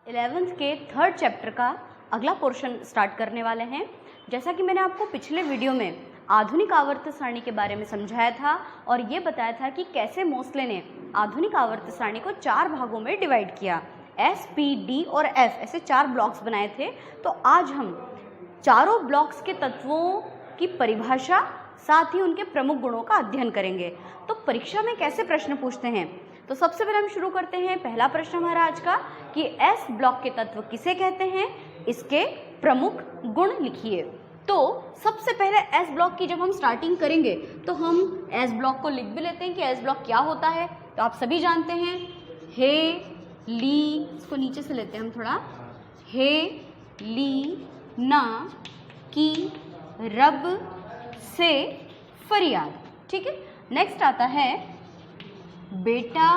11th के third chapter का अगला पोर्शन स्टार्ट करने वाले हैं। जैसा कि मैंने आपको पिछले वीडियो में आधुनिक आवर्त सारणी के बारे में समझाया था और ये बताया था कि कैसे मोस्ले ने आधुनिक आवर्त सारणी को 4 भागों में डिवाइड किया। एस, पी, डी और एफ ऐसे 4 ब्लॉक्स बनाए थे। तो आज हम चारों ब्लॉक्स के तत्वों की परिभाषा साथ ही उनके प्रमुख गुणों का अध्ययन करेंगे। तो परीक्षा में कैसे प्रश्न पूछते हैं, तो सबसे पहले हम शुरू करते हैं। पहला प्रश्न हमारा आज का कि एस ब्लॉक के तत्व किसे कहते हैं, इसके प्रमुख गुण लिखिए। तो सबसे पहले एस ब्लॉक की जब हम स्टार्टिंग करेंगे तो हम एस ब्लॉक को लिख भी लेते हैं कि एस ब्लॉक क्या होता है। तो आप सभी जानते हैं हे, ली, इसको नीचे से लेते हैं हम थोड़ा, हे, ली, ना, की, रब, से, फरियाद। ठीक है। नेक्स्ट आता है बेटा,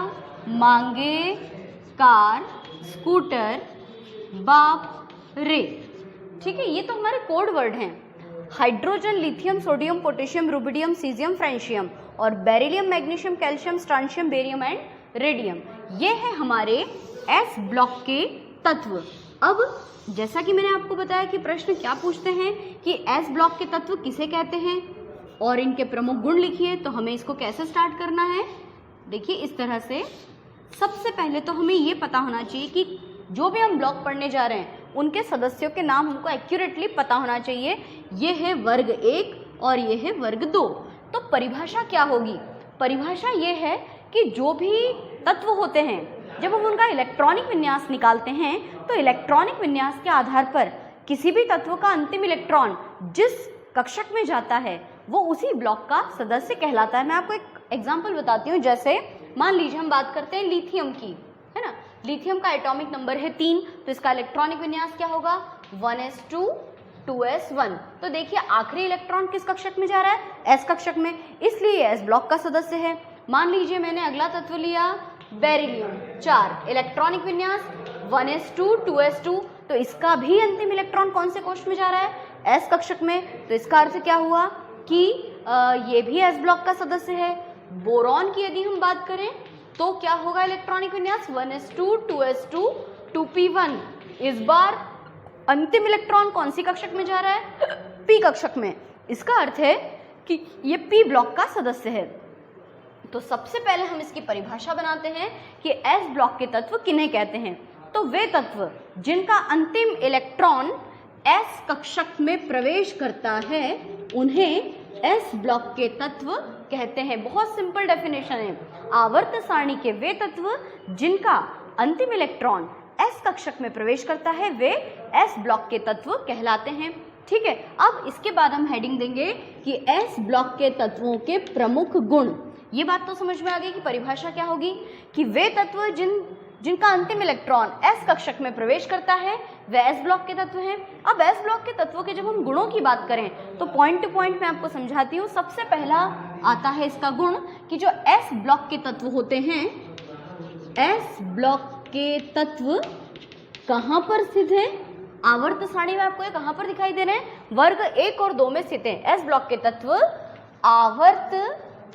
मांगे, कार, स्कूटर, बाप, रे। ठीक है, ये तो हमारे कोड वर्ड हैं। Hydrogen, lithium, sodium, potassium, rubidium, caesium, francium और beryllium, magnesium, calcium, strontium, barium and radium, ये है हमारे एस ब्लॉक के तत्व। अब जैसा कि मैंने आपको बताया कि प्रश्न क्या पूछते हैं कि एस ब्लॉक के तत्व किसे कहते हैं और इनके प्रमुख गुण लिखिए। तो हमें इसको कैसे स्टार्ट करना है, देखिए इस तरह से। सबसे पहले तो हमें ये पता होना चाहिए कि जो भी हम ब्लॉक पढ़ने जा रहे हैं उनके सदस्यों के नाम हमको एक्यूरेटली पता होना चाहिए। ये है वर्ग 1 और ये है वर्ग 2। तो परिभाषा क्या होगी, परिभाषा ये है कि जो भी तत्व होते हैं जब हम उनका इलेक्ट्रॉनिक विन्यास निकालते हैं तो इलेक्ट्रॉनिक विन्यास के आधार पर किसी भी तत्व का अंतिम इलेक्ट्रॉन जिस कक्षक में जाता है वो उसी ब्लॉक का सदस्य कहलाता है। मैं आपको एक एग्जाम्पल बताती हूँ। जैसे मान लीजिए हम बात करते हैं लिथियम की, है ना। लिथियम का एटॉमिक नंबर है 3, तो इसका इलेक्ट्रॉनिक विन्यास क्या होगा 1s2 2s1। तो देखिए आखिरी इलेक्ट्रॉन किस कक्षक में जा रहा है, एस कक्षक में, इसलिए एस ब्लॉक का सदस्य है। मान लीजिए मैंने अगला तत्व लिया बेरिलियम 4, इलेक्ट्रॉनिक विन्यास 1s2 2s2, तो इसका भी अंतिम इलेक्ट्रॉन कौन से कोश में जा रहा है, एस कक्षक में। तो इसका अर्थ क्या हुआ कि ये भी एस ब्लॉक का सदस्य है। बोरॉन की यदि हम बात करें तो क्या होगा इलेक्ट्रॉनिक विन्यास 1s2 2s2 2p1। इस बार अंतिम इलेक्ट्रॉन कौन सी कक्षक में जा रहा है, पी कक्षक में। इसका अर्थ है कि ये पी ब्लॉक का सदस्य है। तो सबसे पहले हम इसकी परिभाषा बनाते हैं कि एस ब्लॉक के तत्व किन्हें कहते हैं। तो वे तत्व जिनका अंतिम इलेक्ट्रॉन एस कक्षक में प्रवेश करता है उन्हें एस ब्लॉक के तत्व कहते हैं। बहुत सिंपल डेफिनेशन है। आवर्त सारणी के वे तत्व जिनका अंतिम इलेक्ट्रॉन एस कक्षक में प्रवेश करता है वे एस ब्लॉक के तत्व कहलाते हैं। ठीक है। अब इसके बाद हम हेडिंग देंगे कि एस ब्लॉक के तत्वों के प्रमुख गुण। ये बात तो समझ में आ गई कि परिभाषा क्या होगी कि वे तत्व जिनका अंतिम इलेक्ट्रॉन एस कक्षक में प्रवेश करता है वे एस ब्लॉक के तत्व हैं। अब एस ब्लॉक के तत्वों के जब हम गुणों की बात करें तो पॉइंट टू पॉइंट मैं आपको समझाती हूँ। सबसे पहला आता है इसका गुण कि जो एस ब्लॉक के तत्व होते हैं, एस ब्लॉक के तत्व कहाँ पर स्थित है, आवर्त सारणी में आपको ये कहाँ पर दिखाई दे रहे हैं, वर्ग 1 और 2 में स्थित है। एस ब्लॉक के तत्व आवर्त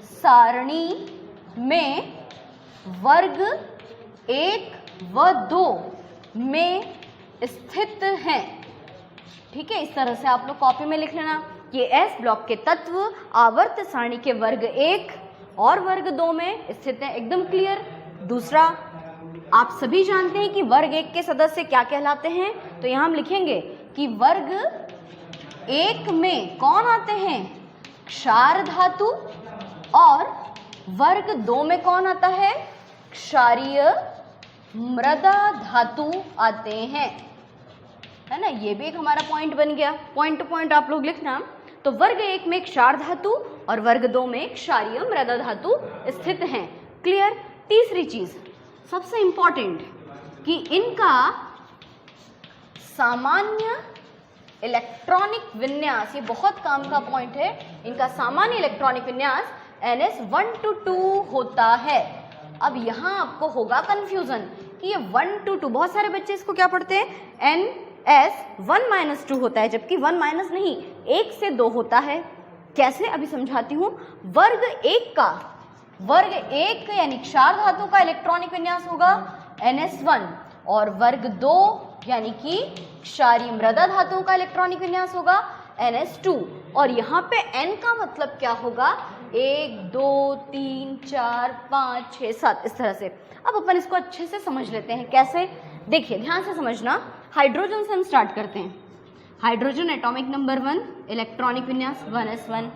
सारणी में वर्ग 1 व 2 में स्थित हैं। ठीक है, इस तरह से आप लोग कॉपी में लिख लेना। ये एस ब्लॉक के तत्व आवर्त सारणी के वर्ग 1 और वर्ग 2 में स्थित हैं। एकदम क्लियर। दूसरा, आप सभी जानते हैं कि वर्ग 1 के सदस्य क्या कहलाते हैं। तो यहां हम लिखेंगे कि वर्ग 1 में कौन आते हैं, क्षार धातु, और वर्ग 2 में कौन आता है, क्षारीय मृदा धातु आते हैं, है ना। ये भी एक हमारा पॉइंट बन गया। पॉइंट टू पॉइंट आप लोग लिखना। तो वर्ग 1 में क्षार धातु और वर्ग 2 में क्षारीय मृदा धातु स्थित हैं। क्लियर। तीसरी चीज सबसे इंपॉर्टेंट कि इनका सामान्य इलेक्ट्रॉनिक विन्यास, ये बहुत काम का पॉइंट है। इनका सामान्य इलेक्ट्रॉनिक विन्यास ns1-2 होता है। अब यहाँ आपको होगा कंफ्यूजन कि ये 1-2, बहुत सारे बच्चे इसको क्या पढ़ते हैं, ns1-2 होता है, जबकि 1- नहीं, 1 से 2 होता है। कैसे, अभी समझाती हूँ। वर्ग 1 यानी क्षार धातु का इलेक्ट्रॉनिक विन्यास होगा ns1 और वर्ग 2 यानी कि क्षारीय मृदा धातुओं का इलेक्ट्रॉनिक विन्यास होगा NH2। और यहाँ पे N का मतलब क्या होगा, 1 2 3 4 5 6 7 इस तरह से। अब अपन इसको अच्छे से समझ लेते हैं। कैसे, देखिए ध्यान से समझना। हाइड्रोजन से हम स्टार्ट करते हैं। हाइड्रोजन एटॉमिक नंबर 1 इलेक्ट्रॉनिक विन्यास 1s1।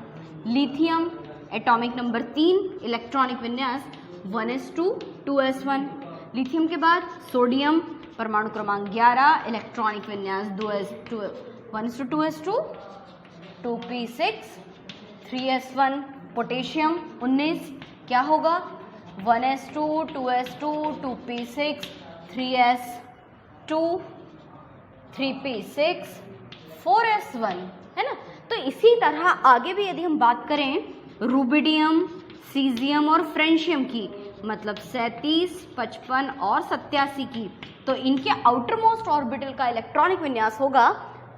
Lithium atomic number 3 electronic विन्यास 1s2 2s1। लिथियम के बाद सोडियम परमाणु क्रमांक 11 इलेक्ट्रॉनिक विन्यास 1s2 2s2 2p6 3s1। Potassium 19 क्या होगा, 1s2 2s2 2p6 3s2 3p6 4s1, है ना। तो इसी तरह आगे भी यदि हम बात करें रूबिडियम, सीजियम और फ्रेंशियम की, मतलब 37 55 और 87 की, तो इनके आउटर मोस्ट ऑर्बिटल का इलेक्ट्रॉनिक विन्यास होगा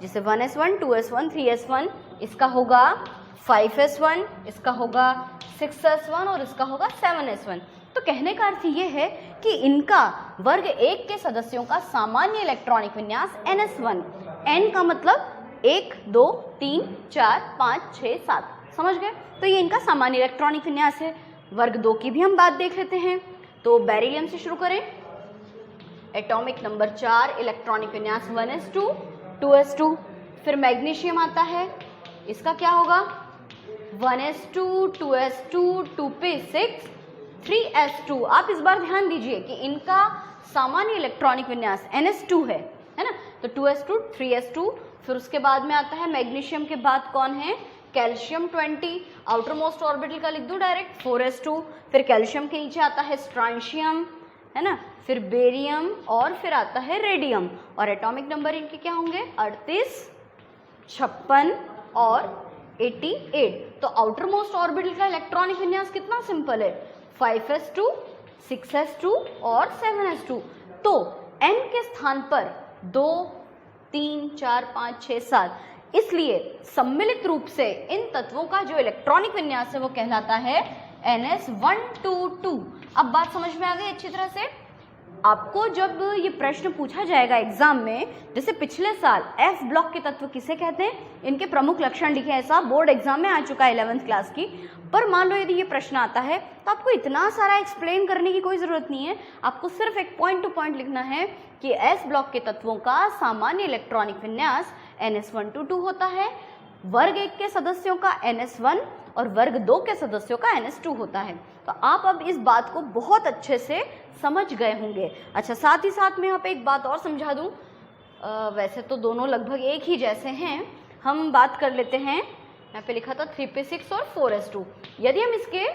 जैसे 1s1 2s1 3s1, इसका होगा 5s1, इसका होगा 6s1 और इसका होगा 7s1। तो कहने का अर्थ ये है कि इनका वर्ग 1 के सदस्यों का सामान्य इलेक्ट्रॉनिक विन्यास NS1। N का मतलब 1 2 3 4 5 6 7, समझ गए। तो ये इनका सामान्य इलेक्ट्रॉनिक विन्यास है। वर्ग 2 की भी हम बात देख लेते हैं। तो बेरिलियम से शुरू करें। एटॉमिक नंबर 4 इलेक्ट्रॉनिक विन्यास 1s2 2s2। फिर मैग्नीशियम आता है, इसका क्या होगा 1s2 2s2 2p6 3s2। आप इस बार ध्यान दीजिए कि इनका सामान्य इलेक्ट्रॉनिक विन्यास NS2 है ना। तो 2s2 3s2। फिर उसके बाद में आता है मैग्नीशियम के बाद कौन है, कैल्शियम 20, आउटर मोस्ट ऑर्बिटल का लिख दूं डायरेक्ट 4s2। फिर कैल्शियम के नीचे आता है स्ट्रांशियम, है ना, फिर बेरियम और फिर आता है रेडियम। और एटॉमिक नंबर इनके क्या होंगे 38 56 और 88। तो आउटर मोस्ट ऑर्बिटल का इलेक्ट्रॉनिक विन्यास कितना सिंपल है, 5s2 6s2 और 7s2। तो N के स्थान पर 2 3 4 5 6 7, इसलिए सम्मिलित रूप से इन तत्वों का जो इलेक्ट्रॉनिक विन्यास है वो कहलाता है NS122। अब बात समझ में आ गई अच्छी तरह से। आपको जब ये प्रश्न पूछा जाएगा एग्जाम में, जैसे पिछले साल F ब्लॉक के तत्व किसे कहते हैं, इनके प्रमुख लक्षण लिखे, ऐसा बोर्ड एग्जाम में आ चुका है 11th क्लास की। पर मान लो यदि ये प्रश्न आता है तो आपको इतना सारा एक्सप्लेन करने की कोई ज़रूरत नहीं है। आपको सिर्फ एक पॉइंट टू पॉइंट लिखना है कि S ब्लॉक के तत्वों का सामान्य इलेक्ट्रॉनिक विन्यास NS122 होता है, वर्ग 1 के सदस्यों का NS1 और वर्ग 2 के सदस्यों का NS2 होता है। तो आप अब इस बात को बहुत अच्छे से समझ गए होंगे। अच्छा, साथ ही साथ मैं यहाँ पे एक बात और समझा दूँ। वैसे तो दोनों लगभग एक ही जैसे हैं, हम बात कर लेते हैं। यहाँ पे लिखा था 3p6 और 4s2। यदि हम इसके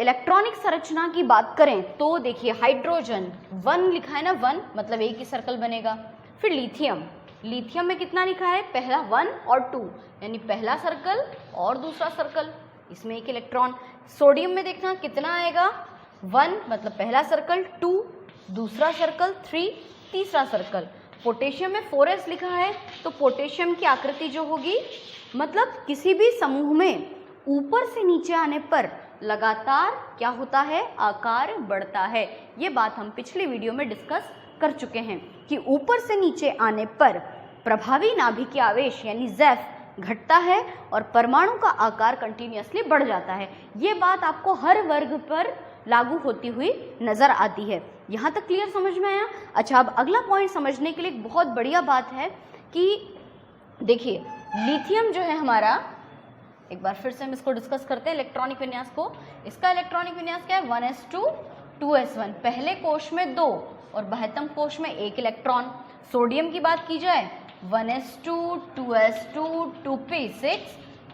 इलेक्ट्रॉनिक संरचना की बात करें तो देखिए हाइड्रोजन 1 लिखा है ना, 1 मतलब एक ही सर्कल बनेगा। फिर लिथियम, लिथियम में कितना लिखा है, पहला 1 और 2, यानी पहला सर्कल और दूसरा सर्कल, इसमें एक इलेक्ट्रॉन। सोडियम में देखना कितना आएगा, 1 मतलब पहला सर्कल, 2 दूसरा सर्कल, 3 तीसरा सर्कल। पोटेशियम में 4s लिखा है, तो पोटेशियम की आकृति जो होगी, मतलब किसी भी समूह में ऊपर से नीचे आने पर लगातार क्या होता है, आकार बढ़ता है। ये बात हम पिछले वीडियो में डिस्कस कर चुके हैं कि ऊपर से नीचे आने पर प्रभावी नाभिकीय आवेश यानी ZEF घटता है और परमाणु का आकार कंटिन्यूअसली बढ़ जाता है। ये बात आपको हर वर्ग पर लागू होती हुई नजर आती है। यहाँ तक क्लियर समझ में आया। अच्छा, अब अगला पॉइंट समझने के लिए एक बहुत बढ़िया बात है कि देखिए लिथियम जो है हमारा, एक बार फिर से हम इसको डिस्कस करते हैं इलेक्ट्रॉनिक विन्यास को। इसका इलेक्ट्रॉनिक विन्यास क्या है, 1s2 2s1, पहले कोश में 2 और बाह्यतम कोश में 1 इलेक्ट्रॉन। सोडियम की बात की जाए 1s2 2s2 2p6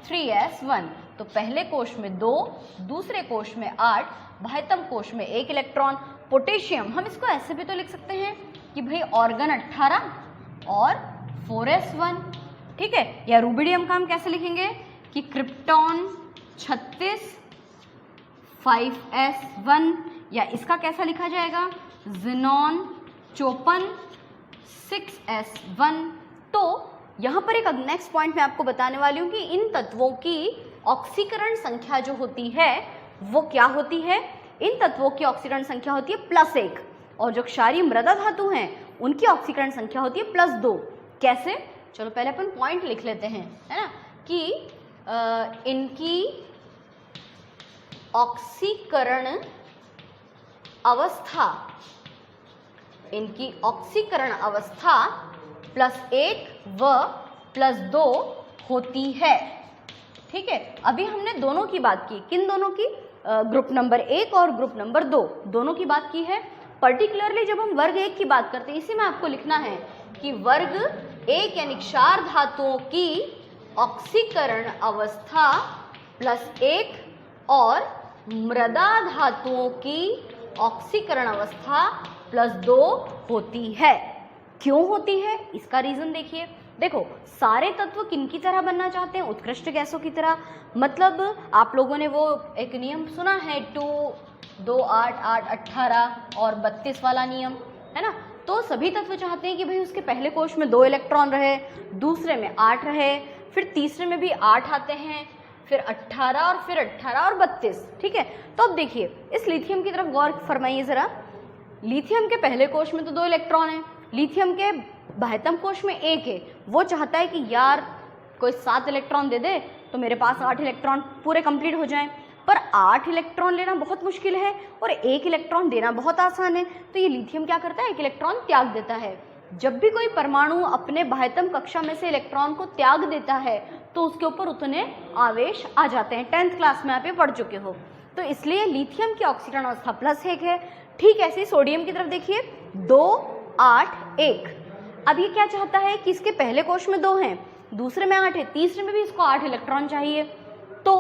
3s1, तो पहले कोश में 2, दूसरे कोश में 8, बाह्यतम कोश में 1 इलेक्ट्रॉन। पोटेशियम हम इसको ऐसे भी तो लिख सकते हैं कि भाई ऑर्गन 18 और 4s1, ठीक है। या रूबिडियम का हम कैसे लिखेंगे कि क्रिप्टॉन 36 5s1, या इसका कैसा लिखा जाएगा, ज़ेनॉन 54 6s1। तो यहाँ पर एक नेक्स्ट पॉइंट मैं आपको बताने वाली हूँ कि इन तत्वों की ऑक्सीकरण संख्या जो होती है वो क्या होती है। इन तत्वों की ऑक्सीकरण संख्या होती है +1। और जो क्षारीय मृदा धातु हैं उनकी ऑक्सीकरण संख्या होती है +2। कैसे? चलो पहले अपन पॉइंट लिख लेते हैं, है ना, कि इनकी ऑक्सीकरण अवस्था +1 व +2 होती है। ठीक है, अभी हमने दोनों की बात की, किन दोनों की? ग्रुप नंबर 1 और ग्रुप नंबर 2 दोनों की बात की है। पर्टिकुलरली जब हम वर्ग 1 की बात करते हैं, इसी में आपको लिखना है कि वर्ग 1 यानी क्षार धातुओं की ऑक्सीकरण अवस्था +1 और मृदा धातुओं की ऑक्सीकरण अवस्था +2 होती है। क्यों होती है? इसका रीजन देखिए। देखो, सारे तत्व किनकी तरह बनना चाहते हैं? उत्कृष्ट गैसों की तरह। मतलब आप लोगों ने वो एक नियम सुना है 2, 2, 8, 8, 18 और 32 वाला नियम, है ना। तो सभी तत्व चाहते हैं कि भाई उसके पहले कोश में 2 इलेक्ट्रॉन रहे, दूसरे में 8 रहे, फिर तीसरे में भी 8 आते हैं, फिर 18 और फिर 18 और 32। ठीक है, तो अब देखिए इस लिथियम की तरफ गौर फरमाइए जरा। लिथियम के पहले कोश में तो 2 इलेक्ट्रॉन है, लिथियम के बाह्यतम कोश में 1 है। वो चाहता है कि यार कोई 7 इलेक्ट्रॉन दे दे तो मेरे पास 8 इलेक्ट्रॉन पूरे कंप्लीट हो जाएं, पर 8 इलेक्ट्रॉन लेना बहुत मुश्किल है और 1 इलेक्ट्रॉन देना बहुत आसान है। तो ये लिथियम क्या करता है? 1 इलेक्ट्रॉन त्याग देता है। जब भी कोई परमाणु अपने बाह्यतम कक्षा में से इलेक्ट्रॉन को त्याग देता है तो उसके ऊपर उतने आवेश आ जाते हैं। 10th क्लास में आप ये पढ़ चुके हो। तो इसलिए लिथियम की ऑक्सीकरण अवस्था +1 है। ठीक ऐसे ही सोडियम की तरफ देखिए, 2, 8, 1। अब ये क्या चाहता है कि इसके पहले कोश में 2 हैं, दूसरे में 8 है, तीसरे में भी इसको 8 इलेक्ट्रॉन चाहिए। तो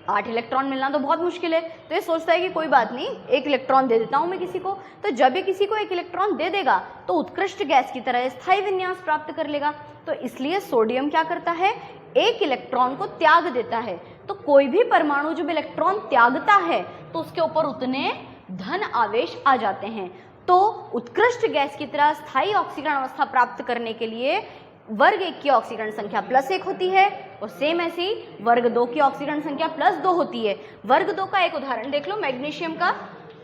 8 इलेक्ट्रॉन मिलना तो बहुत मुश्किल है। तो ये सोचता है कि कोई बात नहीं, 1 इलेक्ट्रॉन दे देता हूं मैं किसी को। तो जब ये किसी को 1 इलेक्ट्रॉन दे देगा तो उत्कृष्ट गैस की तरह स्थायी विन्यास प्राप्त कर लेगा। तो इसलिए सोडियम क्या करता है? 1 इलेक्ट्रॉन को त्याग देता है। तो कोई भी परमाणु जब इलेक्ट्रॉन त्यागता है तो उसके ऊपर उतने धन आवेश आ जाते हैं। तो उत्कृष्ट गैस की तरह स्थायी ऑक्सीकरण अवस्था प्राप्त करने के लिए वर्ग 1 की ऑक्सीकरण संख्या +1 होती है और सेम ऐसी वर्ग 2 की ऑक्सीकरण संख्या +2 होती है। वर्ग 2 का एक उदाहरण देख लो, मैग्नीशियम का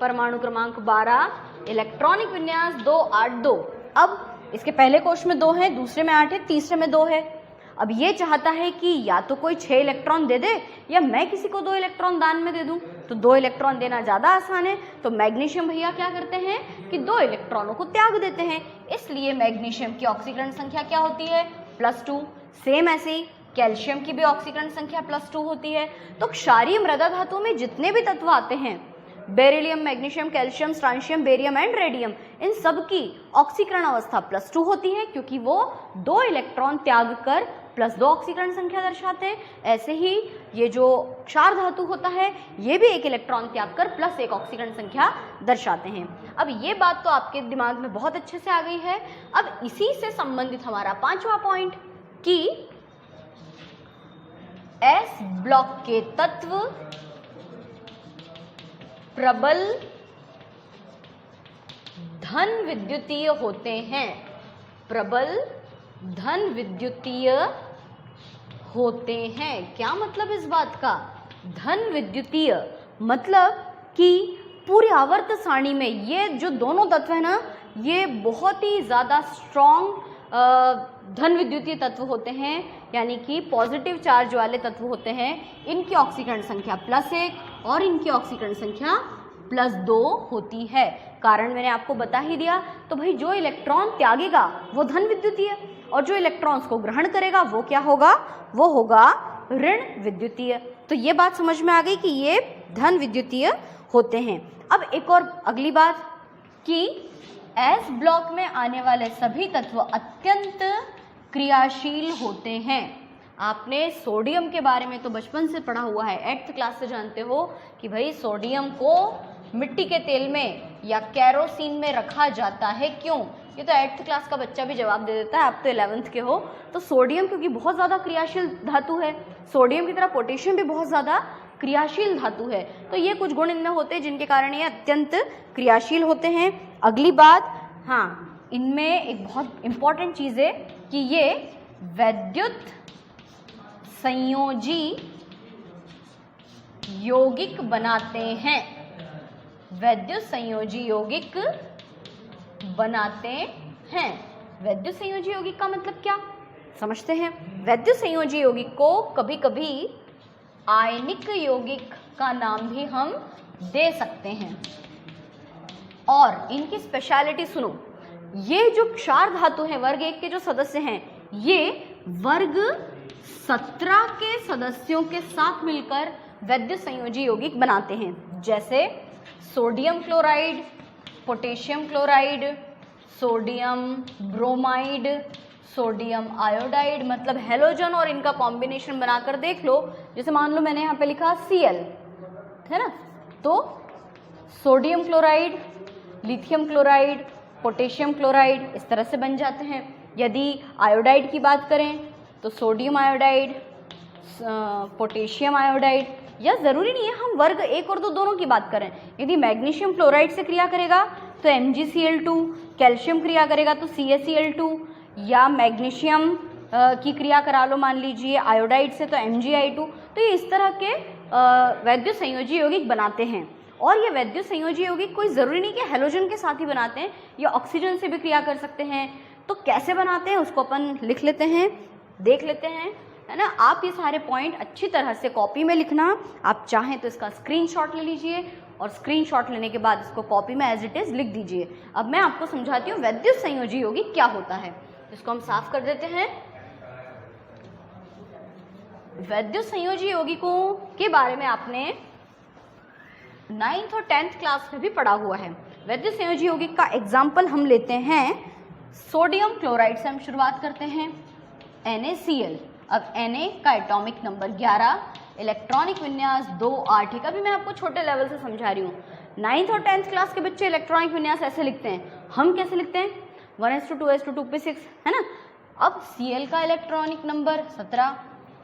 परमाणु क्रमांक 12, इलेक्ट्रॉनिक विन्यास 2, 8, 2। अब इसके पहले कोश में 2 है, दूसरे में 8 है, तीसरे में 2 है। अब ये चाहता है कि या तो कोई 6 इलेक्ट्रॉन दे दे या मैं किसी को 2 इलेक्ट्रॉन दान में दे दूं। तो 2 इलेक्ट्रॉन देना ज़्यादा आसान है। तो मैग्नीशियम भैया क्या करते हैं कि 2 इलेक्ट्रॉनों को त्याग देते हैं। इसलिए मैग्नीशियम की ऑक्सीकरण संख्या क्या होती है? +2। सेम ऐसे ही कैल्शियम की भी ऑक्सीकरण संख्या +2 होती है। तो क्षारीय मृदा धातु में जितने भी तत्व आते हैं, beryllium, magnesium, calcium, strontium, barium and radium, इन सब की ऑक्सीकरण अवस्था +2 होती है क्योंकि वो 2 इलेक्ट्रॉन त्याग कर +2 ऑक्सीकरण संख्या दर्शाते हैं। ऐसे ही ये जो क्षार धातु होता है ये भी 1 इलेक्ट्रॉन त्याग कर +1 ऑक्सीकरण संख्या दर्शाते हैं। अब ये बात तो आपके दिमाग में बहुत अच्छे से आ गई है। अब इसी से संबंधित हमारा 5वां पॉइंट कि S ब्लॉक के तत्व प्रबल धन विद्युतीय होते हैं। प्रबल धन विद्युतीय होते हैं। क्या मतलब इस बात का? धन विद्युतीय मतलब कि पूरी आवर्त सारणी में ये जो दोनों तत्व है ना, ये बहुत ही ज़्यादा स्ट्रॉन्ग धन विद्युतीय तत्व होते हैं, यानी कि पॉजिटिव चार्ज वाले तत्व होते हैं। इनकी ऑक्सीकरण संख्या +1 और इनकी ऑक्सीकरण संख्या +2 होती है। कारण मैंने आपको बता ही दिया। तो भाई जो इलेक्ट्रॉन त्यागेगा वो धन विद्युतीय और जो इलेक्ट्रॉन्स को ग्रहण करेगा वो क्या होगा? वो होगा ऋण विद्युतीय। तो ये बात समझ में आ गई कि ये धन विद्युतीय होते हैं। अब एक और अगली बात कि S ब्लॉक में आने वाले सभी तत्व अत्यंत क्रियाशील होते हैं। आपने सोडियम के बारे में तो बचपन से पढ़ा हुआ है, 8th क्लास से जानते हो कि भाई सोडियम को मिट्टी के तेल में या केरोसिन में रखा जाता है। क्यों? ये तो 8th क्लास का बच्चा भी जवाब दे देता है, आप तो 11th के हो। तो सोडियम क्योंकि बहुत ज़्यादा क्रियाशील धातु है, सोडियम की तरह पोटेशियम भी बहुत ज़्यादा क्रियाशील धातु है। तो ये कुछ गुण इनमें होते हैं जिनके कारण ये अत्यंत क्रियाशील होते हैं। अगली बात, हाँ, इनमें एक बहुत इम्पॉर्टेंट चीज़ है कि ये वैद्युत संयोजी यौगिक बनाते हैं। वैद्युत संयोजी यौगिक बनाते हैं। वैद्युत संयोजी यौगिक का मतलब क्या समझते हैं। वैद्युत संयोजी यौगिक को कभी कभी आयनिक यौगिक का नाम भी हम दे सकते हैं। और इनकी स्पेशलिटी सुनो, ये जो क्षार धातु हैं वर्ग 1 के जो सदस्य हैं, ये वर्ग 17 के सदस्यों के साथ मिलकर वैद्युत संयोजी यौगिक बनाते हैं। जैसे sodium chloride, potassium chloride, sodium bromide, sodium iodide, मतलब हेलोजन और इनका कॉम्बिनेशन बनाकर देख लो। जैसे मान लो मैंने यहाँ पे लिखा Cl, है ना, तो sodium chloride, lithium chloride, potassium chloride इस तरह से बन जाते हैं। यदि आयोडाइड की बात करें तो सोडियम आयोडाइड, पोटेशियम आयोडाइड, या ज़रूरी नहीं है हम वर्ग 1 और 2 दोनों की बात करें। यदि मैग्नीशियम क्लोराइड से क्रिया करेगा तो MgCl2, कैल्शियम क्रिया करेगा तो CaCl2, या मैग्नीशियम की क्रिया करा लो मान लीजिए आयोडाइड से तो MgI2। तो ये इस तरह के वैद्युत संयोजी यौगिक बनाते हैं। और ये वैद्युत संयोजी यौगिक कोई ज़रूरी नहीं कि हेलोजन के साथ ही बनाते हैं, या ऑक्सीजन से भी क्रिया कर सकते हैं। तो कैसे बनाते हैं उसको अपन लिख लेते हैं, देख लेते हैं, है ना। आप ये सारे पॉइंट अच्छी तरह से कॉपी में लिखना। आप चाहें तो इसका स्क्रीनशॉट ले लीजिए और स्क्रीनशॉट लेने के बाद इसको कॉपी में एज इट इज़ लिख दीजिए। अब मैं आपको समझाती हूँ वैद्युत संयोजी यौगिक क्या होता है। इसको हम साफ कर देते हैं। वैद्युत संयोजी यौगिकों के बारे में आपने 9th और 10th क्लास में भी पढ़ा हुआ है। वैद्युत संयोजी यौगिक का एग्जाम्पल हम लेते हैं सोडियम क्लोराइड से। हम शुरुआत करते हैं NaCl। अब Na का एटॉमिक नंबर 11, इलेक्ट्रॉनिक विन्यास 2 8। का भी मैं आपको छोटे लेवल से समझा रही हूँ। 9th और 10th क्लास के बच्चे इलेक्ट्रॉनिक विन्यास ऐसे लिखते हैं। हम कैसे लिखते हैं 1:2:2:6, है ना। अब Cl का इलेक्ट्रॉनिक नंबर 17,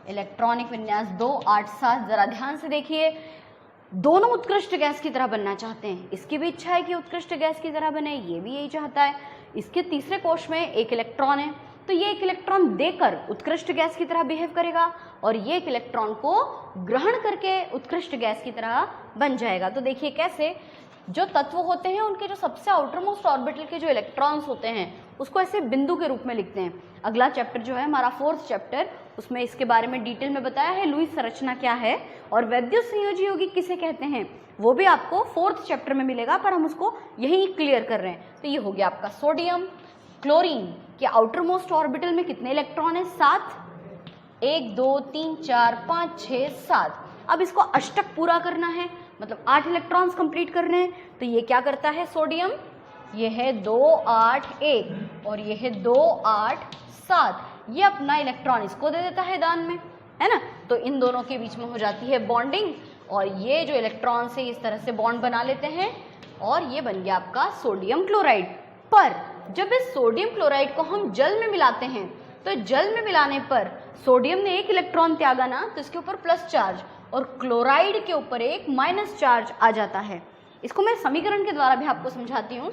इलेक्ट्रॉनिक विन्यास 2 8 7। जरा ध्यान से देखिए, दोनों उत्कृष्ट गैस की तरह बनना चाहते हैं। इसकी भी इच्छा है कि उत्कृष्ट गैस की तरह बने, ये भी यही चाहता है। इसके तीसरे कोश में एक इलेक्ट्रॉन है, तो ये एक इलेक्ट्रॉन देकर उत्कृष्ट गैस की तरह बिहेव करेगा और ये एक इलेक्ट्रॉन को ग्रहण करके उत्कृष्ट गैस की तरह बन जाएगा। तो देखिए कैसे जो तत्व होते हैं उनके जो सबसे आउटर मोस्ट ऑर्बिटल के जो इलेक्ट्रॉन्स होते हैं उसको ऐसे बिंदु के रूप में लिखते हैं। अगला चैप्टर जो है हमारा 4th चैप्टर, उसमें इसके बारे में डिटेल में बताया है लुईस संरचना क्या है और वैद्युत संयोजी यौगिक किसे कहते हैं, वो भी आपको 4th चैप्टर में मिलेगा, पर हम उसको यही क्लियर कर रहे हैं। तो ये हो गया आपका सोडियम। क्लोरीन के आउटर मोस्ट ऑर्बिटल में कितने इलेक्ट्रॉन है 7, 1 2 3 4 5 6 7। अब इसको अष्टक पूरा करना है, मतलब 8 इलेक्ट्रॉन्स कंप्लीट करने हैं। तो ये क्या करता है सोडियम, ये है 2 8 1 और ये है 2 8 7। ये अपना इलेक्ट्रॉन इसको दे देता है दान में, है ना। तो इन दोनों के बीच में हो जाती है बॉन्डिंग और ये जो इलेक्ट्रॉन से इस तरह से बॉन्ड बना लेते हैं और ये बन गया आपका सोडियम क्लोराइड। पर जब इस सोडियम क्लोराइड को हम जल में मिलाते हैं तो जल में मिलाने पर सोडियम ने एक इलेक्ट्रॉन त्यागा ना, तो इसके ऊपर प्लस चार्ज और क्लोराइड के ऊपर एक माइनस चार्ज आ जाता है। इसको मैं समीकरण के द्वारा भी आपको समझाती हूँ।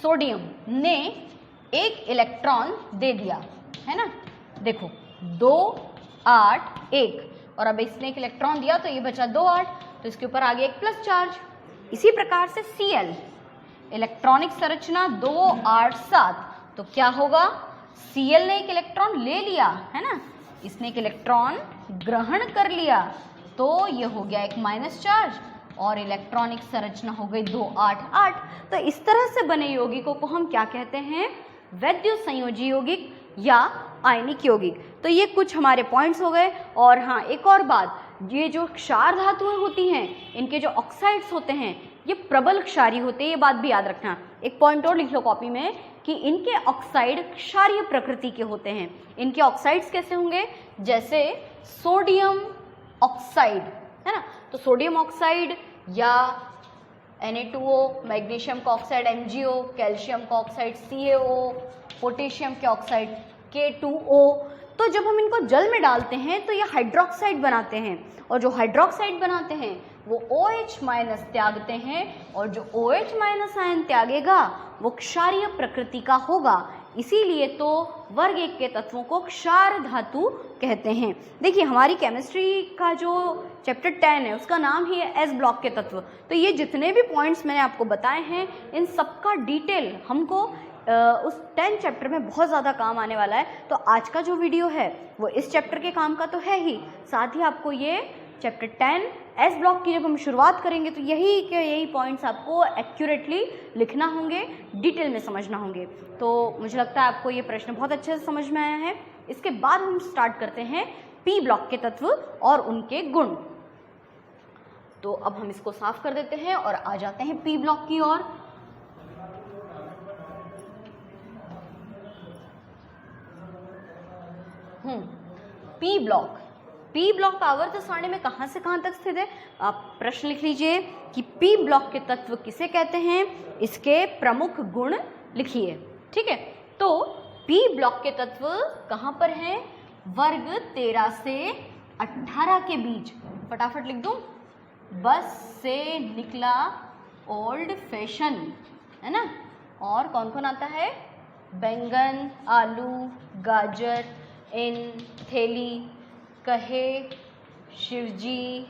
सोडियम ने एक इलेक्ट्रॉन दे दिया, है ना, देखो 2 8 1 और अब इसने एक इलेक्ट्रॉन दिया तो ये बचा 2 8, तो इसके ऊपर आगे एक प्लस चार्ज। इसी प्रकार से Cl इलेक्ट्रॉनिक संरचना 2 8 7, तो क्या होगा Cl ने एक इलेक्ट्रॉन ले लिया, है ना, इसने एक इलेक्ट्रॉन ग्रहण कर लिया तो ये हो गया एक माइनस चार्ज और इलेक्ट्रॉनिक संरचना हो गई 2 8 8। तो इस तरह से बने यौगिकों को हम क्या कहते हैं, वैद्युत संयोजी यौगिक या आयनिक यौगिक। तो ये कुछ हमारे पॉइंट्स हो गए। और हाँ, एक और बात, ये जो क्षार धातुएं होती हैं इनके जो ऑक्साइड्स होते हैं ये प्रबल क्षारीय होते हैं, ये बात भी याद रखना। एक पॉइंट और लिख लो कॉपी में कि इनके ऑक्साइड क्षारीय प्रकृति के होते हैं। इनके ऑक्साइड्स कैसे होंगे, जैसे सोडियम ऑक्साइड, है ना, तो सोडियम ऑक्साइड या Na2O, मैग्नीशियम का ऑक्साइड MgO, कैल्शियम का ऑक्साइड CaO, पोटेशियम के ऑक्साइड K2O। तो जब हम इनको जल में डालते हैं तो ये हाइड्रोक्साइड बनाते हैं और जो हाइड्रोक्साइड बनाते हैं वो OH माइनस त्यागते हैं और जो OH माइनस आयन त्यागेगा वो क्षारीय प्रकृति का होगा। इसीलिए तो वर्ग 1 के तत्वों को क्षार धातु कहते हैं। देखिए हमारी केमिस्ट्री का जो चैप्टर 10 है उसका नाम ही है एस ब्लॉक के तत्व। तो ये जितने भी पॉइंट्स मैंने आपको बताए हैं इन सबका डिटेल हमको उस 10 चैप्टर में बहुत ज़्यादा काम आने वाला है। तो आज का जो वीडियो है वो इस चैप्टर के काम का तो है ही, साथ ही आपको ये चैप्टर 10 एस ब्लॉक की जब हम शुरुआत करेंगे तो यही पॉइंट्स आपको एक्यूरेटली लिखना होंगे, डिटेल में समझना होंगे। तो मुझे लगता है आपको ये प्रश्न बहुत अच्छे से समझ में आया है। इसके बाद हम स्टार्ट करते हैं पी ब्लॉक के तत्व और उनके गुण। तो अब हम इसको साफ कर देते हैं और आ जाते हैं पी ब्लॉक की ओर। पी ब्लॉक आवर्त सारणी में कहां से कहां तक स्थित है? आप प्रश्न लिख लीजिए कि पी ब्लॉक के तत्व किसे कहते हैं, इसके प्रमुख गुण लिखिए। ठीक है, तो पी ब्लॉक के तत्व कहां पर हैं? वर्ग 13 से 18 के बीच। फटाफट लिख दूं, बस से निकला ओल्ड फैशन, है ना। और कौन कौन आता है? बैंगन, आलू, गाजर, इन, थैली, कहे, शिवजी,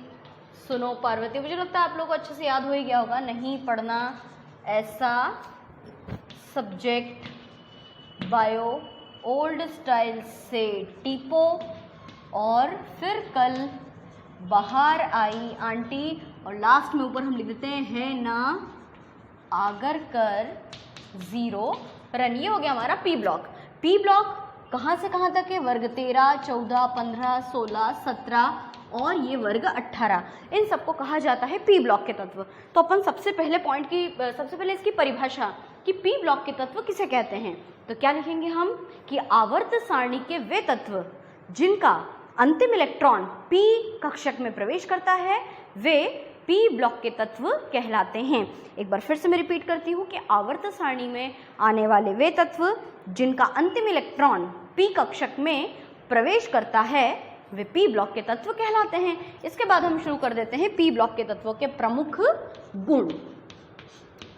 सुनो, पार्वती। मुझे लगता है आप लोगों को अच्छे से याद हो ही गया होगा, नहीं पढ़ना, ऐसा, सब्जेक्ट, बायो, ओल्ड स्टाइल से टीपो, और फिर कल बाहर आई आंटी, और लास्ट में ऊपर हम लिख देते हैं ना आगर कर जीरो रन। ये हो गया हमारा पी ब्लॉक। पी ब्लॉक कहाँ से कहाँ तक है? वर्ग 13, 14, 15, 16, 17 और ये वर्ग 18, इन सबको कहा जाता है पी ब्लॉक के तत्व। तो अपन सबसे पहले इसकी परिभाषा कि पी ब्लॉक के तत्व किसे कहते हैं, तो क्या लिखेंगे हम कि आवर्त सारणी के वे तत्व जिनका अंतिम इलेक्ट्रॉन पी कक्षक में प्रवेश करता है वे पी ब्लॉक के तत्व कहलाते हैं। एक बार फिर से मैं रिपीट करती हूँ कि आवर्त सारणी में आने वाले वे तत्व जिनका अंतिम इलेक्ट्रॉन पी कक्षक में प्रवेश करता है वे पी ब्लॉक के तत्व कहलाते हैं। इसके बाद हम शुरू कर देते हैं पी ब्लॉक के तत्वों के प्रमुख गुण,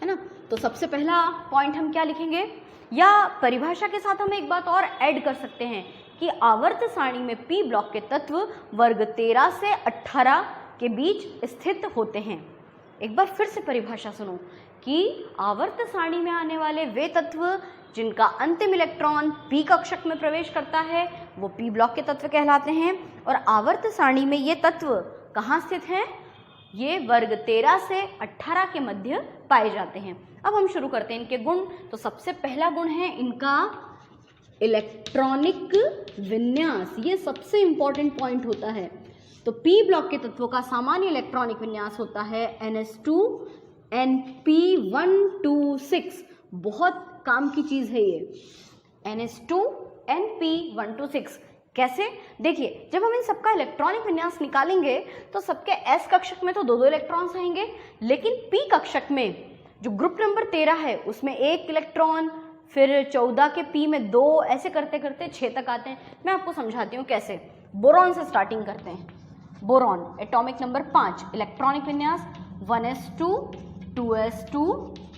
है ना। तो सबसे पहला पॉइंट हम क्या लिखेंगे, या परिभाषा के साथ हम एक बात और ऐड कर सकते हैं कि आवर्त सारणी में पी ब्लॉक के तत्व वर्ग 13 से 18 के बीच स्थित होते हैं। एक बार फिर से परिभाषा सुनो कि आवर्त सारणी में आने वाले वे तत्व जिनका अंतिम इलेक्ट्रॉन पी कक्षक में प्रवेश करता है वो पी ब्लॉक के तत्व कहलाते हैं। और आवर्त सारणी में ये तत्व कहाँ स्थित हैं? ये वर्ग 13 से 18 के मध्य पाए जाते हैं। अब हम शुरू करते हैं इनके गुण। तो सबसे पहला गुण है इनका इलेक्ट्रॉनिक विन्यास। ये सबसे इंपॉर्टेंट पॉइंट होता है। तो पी ब्लॉक के तत्वों का सामान्य इलेक्ट्रॉनिक विन्यास होता है NS2 NP126। बहुत काम की चीज है ये NS2 NP126। कैसे? देखिए जब हम इन सबका इलेक्ट्रॉनिक विन्यास निकालेंगे तो सबके S कक्षक में तो 2-2 इलेक्ट्रॉन्स आएंगे, लेकिन P कक्षक में जो ग्रुप नंबर 13 है उसमें 1 इलेक्ट्रॉन, फिर 14 के P में 2, ऐसे करते करते 6 तक आते हैं। मैं आपको समझाती हूँ कैसे। बोरॉन से स्टार्टिंग करते हैं। बोरॉन एटॉमिक नंबर 5, इलेक्ट्रॉनिक विन्यास 1s2 2s2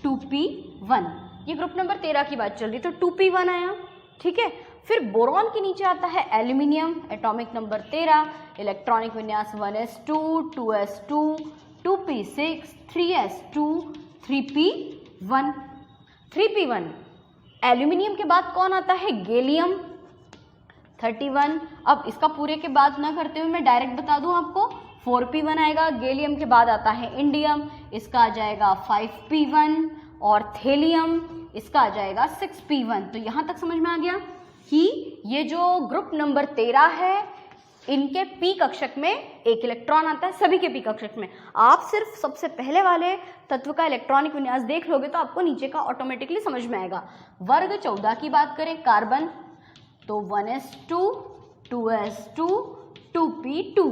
2p1। ये ग्रुप नंबर 13 की बात चल रही, तो 2p1 आया। ठीक है, फिर बोरॉन के नीचे आता है एल्यूमिनियम, एटॉमिक नंबर 13, इलेक्ट्रॉनिक विन्यास 1s2 2s2 2p6 3s2 3p1 3p1। Aluminium के बाद कौन आता है? गैलियम 31। अब इसका पूरे के बाद ना करते हुए मैं डायरेक्ट बता दूं आपको, 4p1 आएगा। गैलियम के बाद आता है इंडियम, इसका आ जाएगा 5p1, और थेलियम इसका आ जाएगा 6p1। तो यहाँ तक समझ में आ गया कि ये जो ग्रुप नंबर 13 है इनके पी कक्षक में 1 इलेक्ट्रॉन आता है, सभी के पी कक्षक में। आप सिर्फ सबसे पहले वाले तत्व का इलेक्ट्रॉनिक विन्यास देख लोगे तो आपको नीचे का ऑटोमेटिकली समझ में आएगा। वर्ग 14 की बात करें, कार्बन, तो 1s2 2s2 2p2।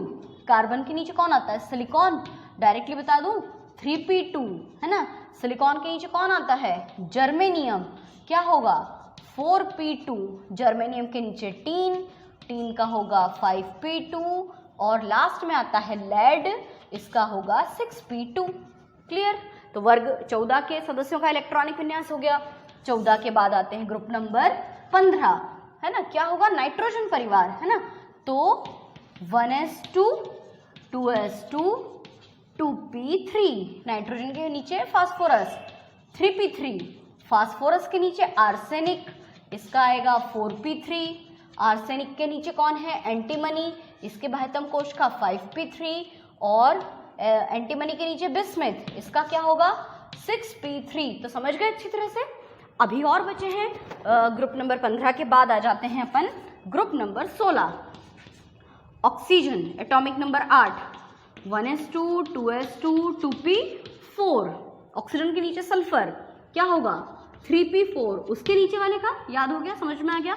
कार्बन के नीचे कौन आता है? सिलिकॉन। डायरेक्टली बता दूं 3p2, है ना। सिलिकॉन के नीचे कौन आता है? जर्मेनियम। क्या होगा? 4p2। जर्मेनियम के नीचे टीन का होगा 5p2, और लास्ट में आता है लेड, इसका होगा 6p2। क्लियर? तो वर्ग 14 के सदस्यों का इलेक्ट्रॉनिक विन्यास हो गया। 14 के बाद आते हैं ग्रुप नंबर 15, है ना, क्या होगा, नाइट्रोजन परिवार, है ना। तो 1s2 2s2 2p3, नाइट्रोजन के नीचे फास्फोरस 3p3, फास्फोरस के नीचे आर्सेनिक, इसका आएगा 4p3, आर्सेनिक के नीचे कौन है, एंटीमनी, इसके बाह्यतम कोश का 5p3, और एंटीमनी के नीचे बिस्मिथ, इसका क्या होगा 6p3। तो समझ गए अच्छी तरह से। अभी और बचे हैं ग्रुप नंबर 15 के बाद आ जाते हैं अपन group number 16, oxygen, atomic number 8, 1s2 2s2 2p4, oxygen के नीचे सल्फर, क्या होगा 3p4, उसके नीचे वाले का याद हो गया, समझ में आ गया,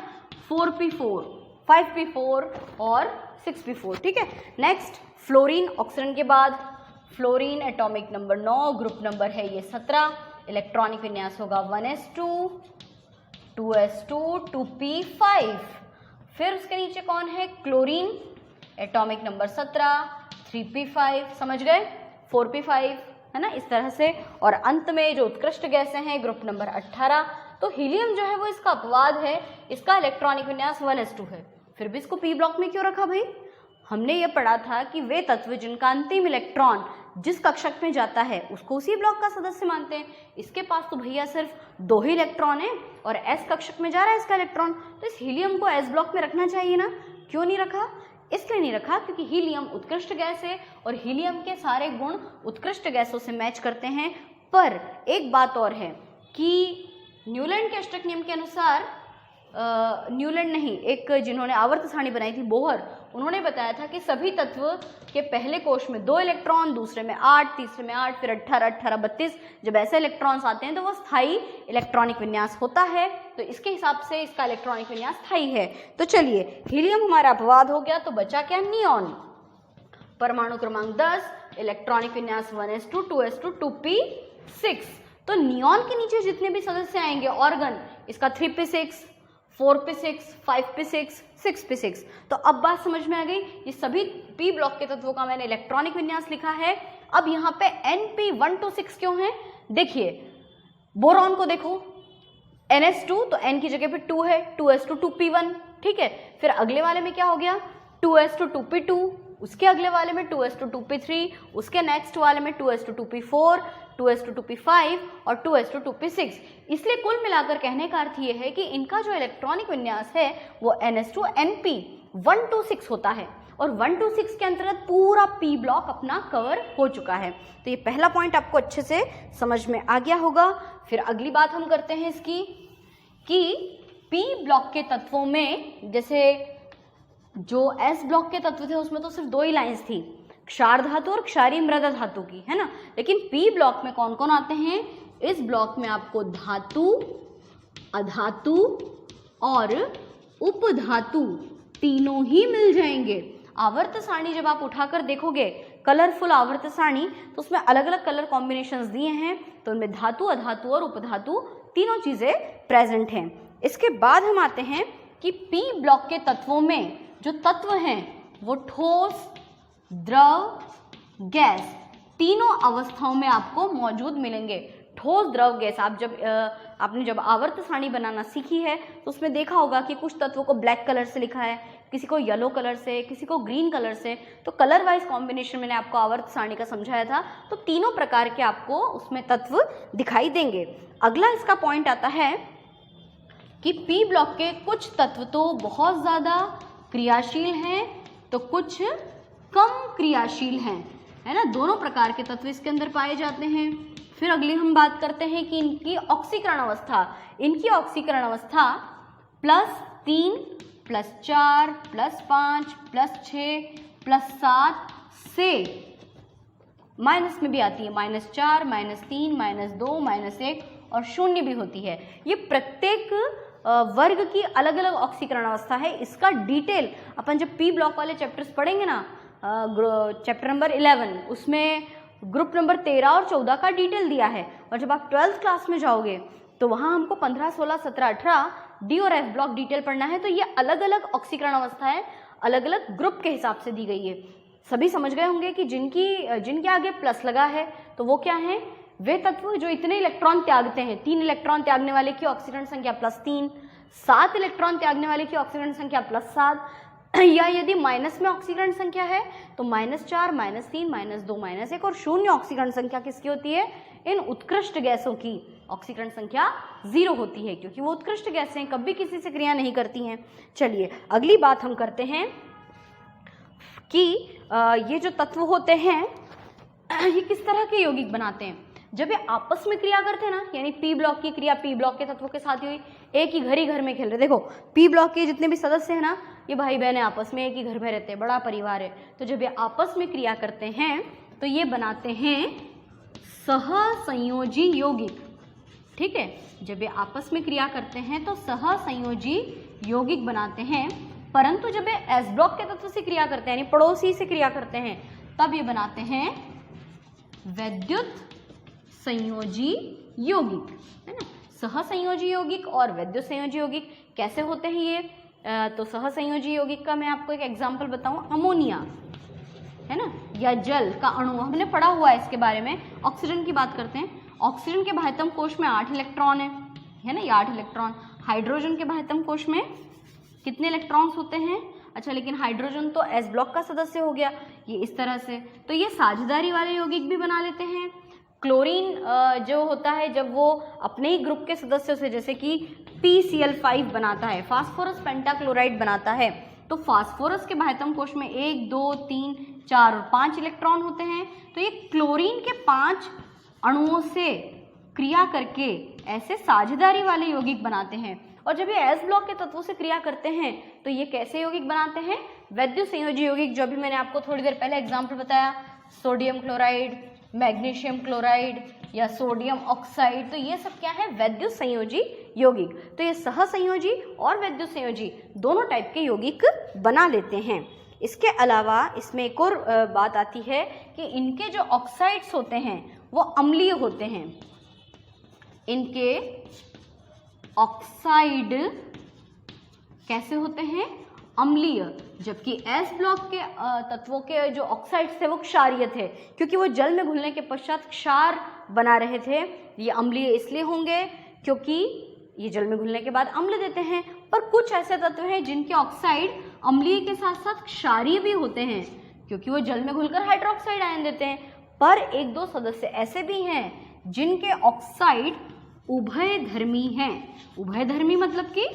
4p4, 5p4 और 6p4, ठीक है। नेक्स्ट फ्लोरीन, ऑक्सीजन के बाद fluorine, atomic number 9, group number है ये 17, इलेक्ट्रॉनिक विन्यास होगा 1s2 2s2 2p5, फिर उसके नीचे कौन है, क्लोरीन, एटॉमिक नंबर 17 3p5, समझ गए, 4p5, है ना, इस तरह से। और अंत में जो उत्कृष्ट गैसें हैं ग्रुप नंबर 18, तो हीलियम जो है वो इसका अपवाद है, इसका इलेक्ट्रॉनिक विन्यास 1s2 है, फिर भी इसको p ब्लॉक में क्यों रखा भाई। हमने ये पढ़ा था कि वे तत्व जिनका अंतिम इलेक्ट्रॉन जिस कक्षक में जाता है उसको उसी ब्लॉक का सदस्य मानते हैं। इसके पास तो भैया सिर्फ 2 ही इलेक्ट्रॉन है और s कक्षक में जा रहा है इसका इलेक्ट्रॉन, तो इस हीलियम को s ब्लॉक में रखना चाहिए ना, क्यों नहीं रखा, इसलिए नहीं रखा क्योंकि हीलियम उत्कृष्ट गैस है और हीलियम के सारे गुण उत्कृष्ट गैसों से मैच करते हैं। पर एक बात और है कि न्यूलैंड के अष्टक नियम के अनुसार, न्यूलैंड नहीं, एक जिन्होंने आवर्त सारणी बनाई थी बोहर, उन्होंने बताया था कि सभी तत्व के पहले कोश में 2 इलेक्ट्रॉन, दूसरे में 8, तीसरे में 8, फिर 18, 18, 32, जब ऐसे इलेक्ट्रॉन्स आते हैं तो वो स्थायी इलेक्ट्रॉनिक विन्यास होता है, तो इसके हिसाब से इसका इलेक्ट्रॉनिक विन्यास स्थायी है। तो चलिए, हीलियम हमारा अपवाद हो गया, तो बचा क्या, नियॉन, परमाणु क्रमांक 10, इलेक्ट्रॉनिक विन्यास 1s2 2s2 2p6। तो नियॉन के नीचे जितने भी सदस्य आएंगे ऑर्गन, इसका 3p6 4p6 5p6 6p6। तो अब बात समझ में आ गई, ये सभी p ब्लॉक के तत्वों का मैंने इलेक्ट्रॉनिक विन्यास लिखा है। अब यहाँ पे np126 क्यों है, देखिए बोरॉन को देखो, ns2, तो n की जगह पे 2 है, 2s2 2p1, ठीक है। फिर अगले वाले में क्या हो गया, 2s2 2p2, उसके अगले वाले में 2s2 2p3, उसके नेक्स्ट वाले में 2s2 2p4, 2s2 2p5 और 2s2 2p6। इसलिए कुल मिलाकर कहने का अर्थ ये है कि इनका जो इलेक्ट्रॉनिक विन्यास है वो ns2 np126 होता है और 126 के अंतर्गत पूरा p ब्लॉक अपना कवर हो चुका है। तो ये पहला पॉइंट आपको अच्छे से समझ में आ गया होगा। फिर अगली बात हम करते हैं इसकी कि p ब्लॉक के तत्वों में, जैसे जो s ब्लॉक के तत्व थे उसमें तो सिर्फ 2 ही लाइंस थी, क्षार धातु और क्षारीय मृदा धातु की, है ना। लेकिन p ब्लॉक में कौन कौन आते हैं, इस ब्लॉक में आपको धातु, अधातु और उपधातु तीनों ही मिल जाएंगे। आवर्त सारणी जब आप उठाकर देखोगे, कलरफुल आवर्त सारणी, तो उसमें अलग अलग कलर कॉम्बिनेशंस दिए हैं, तो उनमें धातु, अधातु और उपधातु तीनों चीजें प्रेजेंट हैं। इसके बाद हम आते हैं कि p ब्लॉक के तत्वों में जो तत्व हैं वो ठोस, द्रव, गैस तीनों अवस्थाओं में आपको मौजूद मिलेंगे। ठोस, द्रव, गैस, आपने जब आवर्त सारणी बनाना सीखी है तो उसमें देखा होगा कि कुछ तत्वों को ब्लैक कलर से लिखा है, किसी को येलो कलर से, किसी को ग्रीन कलर से, तो कलर वाइज कॉम्बिनेशन मैंने आपको आवर्त सारणी का समझाया था। तो तीनों प्रकार के आपको उसमें तत्व दिखाई देंगे। अगला इसका पॉइंट आता है कि p ब्लॉक के कुछ तत्व तो बहुत ज़्यादा क्रियाशील हैं तो कुछ कम क्रियाशील हैं, है ना, दोनों प्रकार के तत्व इसके अंदर पाए जाते हैं। फिर अगली हम बात करते हैं कि इनकी ऑक्सीकरण अवस्था, इनकी ऑक्सीकरण अवस्था +3 +4 +5 +6 +7 से माइनस में भी आती है, -4 -3 -2 -1 और 0 भी होती है। ये प्रत्येक वर्ग की अलग अलग ऑक्सीकरण अवस्था है। इसका डिटेल अपन जब p ब्लॉक वाले चैप्टर्स पढ़ेंगे ना, चैप्टर नंबर 11, उसमें ग्रुप नंबर 13 और 14 का डिटेल दिया है। और जब आप 12th क्लास में जाओगे तो वहाँ हमको 15 16 17 18 डी और एफ ब्लॉक डिटेल पढ़ना है। तो ये अलग अलग ऑक्सीकरण अवस्थाएं अलग अलग ग्रुप के हिसाब से दी गई है। सभी समझ गए होंगे कि जिनके आगे प्लस लगा है तो वो क्या है, वे तत्व जो इतने इलेक्ट्रॉन त्यागते हैं, 3 इलेक्ट्रॉन त्यागने वाले की ऑक्सीडेंट संख्या +3, 7 इलेक्ट्रॉन त्यागने वाले की ऑक्सीडेंट संख्या +7, या यदि माइनस में ऑक्सीकरण संख्या है तो -4, -3, -2, -1 और 0 ऑक्सीकरण संख्या किसकी होती है? इन उत्कृष्ट गैसों की ऑक्सीकरण संख्या 0 होती है, क्योंकि वो उत्कृष्ट गैसें कभी किसी से क्रिया नहीं करती हैं। चलिए अगली बात हम करते हैं कि ये जो तत्व होते हैं ये किस तरह के यौगिक बनाते हैं। जब ये आपस में क्रिया करते हैं ना, यानी पी ब्लॉक की क्रिया पी ब्लॉक के तत्वों के साथ हुई, एक ही घर में खेल रहे। देखो पी ब्लॉक के जितने भी सदस्य हैं ना, ये भाई बहन आपस में एक ही घर में रहते हैं, बड़ा परिवार है। तो जब ये आपस में क्रिया करते हैं तो ये बनाते हैं सहसंयोजी यौगिक। ठीक है, जब ये आपस में क्रिया करते हैं तो सहसंयोजी यौगिक बनाते हैं। परंतु जब ये एस ब्लॉक के तत्व से क्रिया करते हैं, यानी पड़ोसी से क्रिया करते हैं, तब ये बनाते हैं वैद्युत संयोजी यौगिक, है ना। सहसंयोजी यौगिक और वैद्युत संयोजी यौगिक कैसे होते हैं ये? तो सहसंयोजी यौगिक का मैं आपको एक एग्जांपल बताऊं, अमोनिया, है ना, या जल का अणु, हमने पढ़ा हुआ है इसके बारे में। ऑक्सीजन की बात करते हैं, ऑक्सीजन के बाह्यतम कोश में 8 इलेक्ट्रॉन है ना, ये 8 इलेक्ट्रॉन। हाइड्रोजन के बाह्यतम कोश में कितने इलेक्ट्रॉन्स होते हैं? अच्छा, लेकिन हाइड्रोजन तो एस ब्लॉक का सदस्य हो गया, ये इस तरह से। तो ये साझेदारी वाले यौगिक भी बना लेते हैं। क्लोरीन जो होता है, जब वो अपने ही ग्रुप के सदस्यों से, जैसे कि PCl5 बनाता है, फास्फोरस पेंटाक्लोराइड बनाता है, तो फास्फोरस के बाह्यतम कोश में 1, 2, 3, 4 और 5 इलेक्ट्रॉन होते हैं। तो ये क्लोरीन के 5 अणुओं से क्रिया करके ऐसे साझेदारी वाले यौगिक बनाते हैं। और जब ये एस ब्लॉक के तत्वों से क्रिया करते हैं तो ये कैसे यौगिक बनाते हैं? वैद्युत संयोजी यौगिक, जो भी मैंने आपको थोड़ी देर पहले एग्जाम्पल बताया, सोडियम क्लोराइड, मैग्नीशियम क्लोराइड या सोडियम ऑक्साइड। तो ये सब क्या है? वैद्युत संयोजी यौगिक। तो ये सहसंयोजी और वैद्युत संयोजी दोनों टाइप के यौगिक बना लेते हैं। इसके अलावा इसमें एक और बात आती है कि इनके जो ऑक्साइड्स होते हैं वो अम्लीय होते हैं। इनके ऑक्साइड कैसे होते हैं? अम्लीय। जबकि एस ब्लॉक के तत्वों के जो ऑक्साइड्स थे वो क्षारीय थे, क्योंकि वो जल में घुलने के पश्चात क्षार बना रहे थे। ये अम्लीय इसलिए होंगे क्योंकि ये जल में घुलने के बाद अम्ल देते हैं। पर कुछ ऐसे तत्व हैं जिनके ऑक्साइड अम्लीय के साथ साथ क्षारीय भी होते हैं, क्योंकि वो जल में घुलकर हाइड्रोक्साइड आयन देते हैं। पर 1-2 सदस्य ऐसे भी हैं जिनके ऑक्साइड उभयधर्मी हैं। उभयधर्मी मतलब कि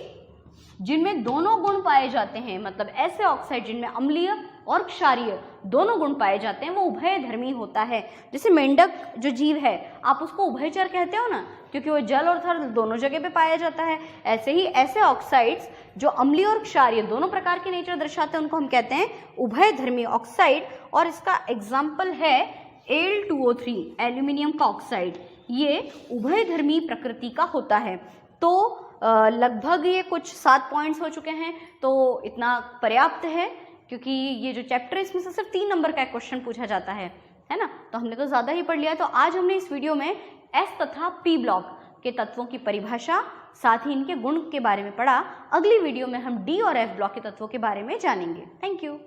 जिनमें दोनों गुण पाए जाते हैं, मतलब ऐसे ऑक्साइड जिनमें अम्लीय और क्षारीय दोनों गुण पाए जाते हैं, वो उभयधर्मी होता है। जैसे मेंढक जो जीव है, आप उसको उभयचर कहते हो ना, क्योंकि वो जल और थल दोनों जगह पे पाया जाता है। ऐसे ही ऐसे ऑक्साइड्स जो अम्लीय और क्षारीय दोनों प्रकार के नेचर दर्शाते हैं, उनको हम कहते हैं उभयधर्मी ऑक्साइड। और इसका एग्जाम्पल है Al2O3, एल्यूमिनियम का ऑक्साइड। ये उभयधर्मी प्रकृति का होता है। तो लगभग ये कुछ 7 पॉइंट्स हो चुके हैं, तो इतना पर्याप्त है, क्योंकि ये जो चैप्टर है इसमें से सिर्फ 3 नंबर का एक क्वेश्चन पूछा जाता है ना। तो हमने तो ज़्यादा ही पढ़ लिया। तो आज हमने इस वीडियो में एस तथा पी ब्लॉक के तत्वों की परिभाषा, साथ ही इनके गुण के बारे में पढ़ा। अगली वीडियो में हम डी और एफ ब्लॉक के तत्वों के बारे में जानेंगे। Thank you.